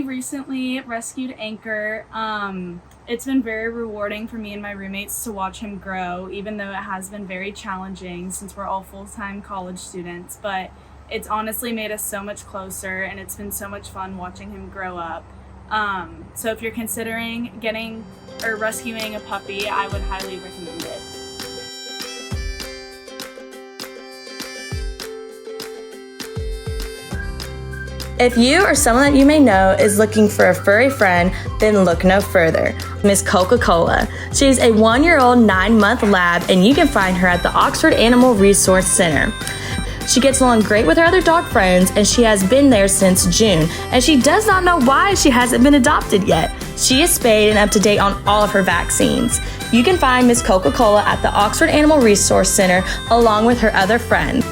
recently rescued Anchor. It's been very rewarding for me and my roommates to watch him grow, even though it has been very challenging since we're all full-time college students, but it's honestly made us so much closer and it's been so much fun watching him grow up. So if you're considering getting or rescuing a puppy, I would highly recommend it. If you or someone that you may know is looking for a furry friend, then look no further. Miss Coca-Cola. She's a 1-year-old 9-month lab, and you can find her at the Oxford Animal Resource Center. She gets along great with her other dog friends, and she has been there since June, and she does not know why she hasn't been adopted yet. She is spayed and up to date on all of her vaccines. You can find Miss Coca-Cola at the Oxford Animal Resource Center along with her other friends.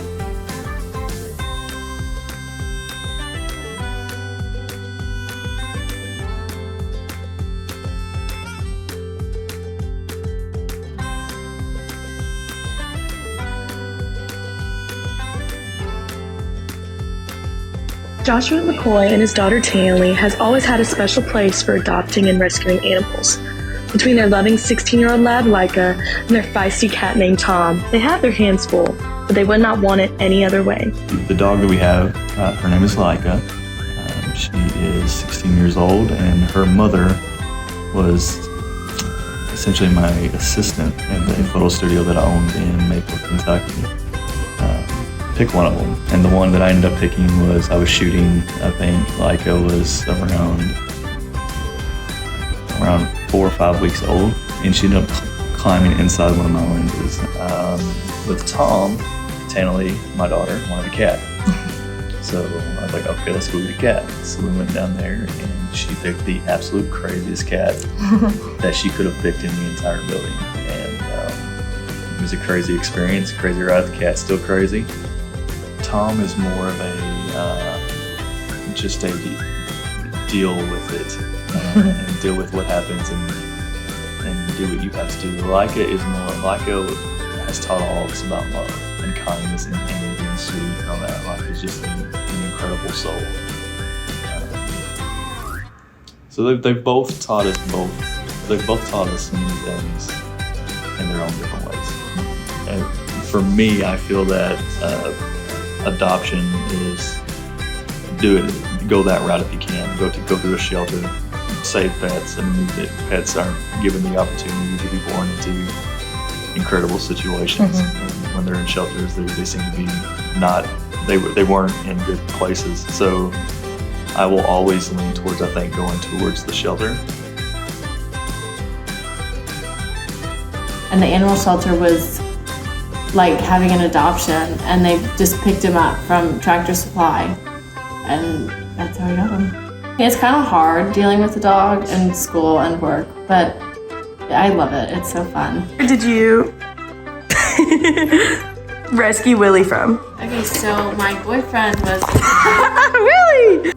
Joshua McCoy and his daughter Tanley has always had a special place for adopting and rescuing animals. Between their loving 16-year-old lab Laika and their feisty cat named Tom, they have their hands full, but they would not want it any other way. The dog that we have, her name is Laika. She is 16 years old, and her mother was essentially my assistant in the photo studio that I owned in Maple, Kentucky. Pick one of them, and the one that I ended up picking was, I was shooting, I think Laika was around 4 or 5 weeks old, and she ended up climbing inside one of my lenses. With Tom, Tanley, my daughter, wanted a cat. So I was like, okay, let's go get a cat. So we went down there, and she picked the absolute craziest cat that she could have picked in the entire building. And it was a crazy experience, crazy ride. The cat's still crazy. Tom is more of a just a deal with it and deal with what happens and do what you have to do. Laika is more. Laika has taught all of us about love and kindness and being sweet and all that. Laika is just an incredible soul. So they've both taught us many things in their own different ways. And for me, I feel that adoption is go that route if you can. Go to a shelter, save pets. I mean, pets aren't given the opportunity to be born into incredible situations. And when they're in shelters, they seem to be not. They weren't in good places. So I will always lean towards, I think, going towards the shelter. And the animal shelter was like having an adoption, and they just picked him up from Tractor Supply, and that's how we got him. It's kind of hard dealing with the dog and school and work, but I love it. It's so fun. Where did you rescue Willie from? Okay, so my boyfriend was... Really?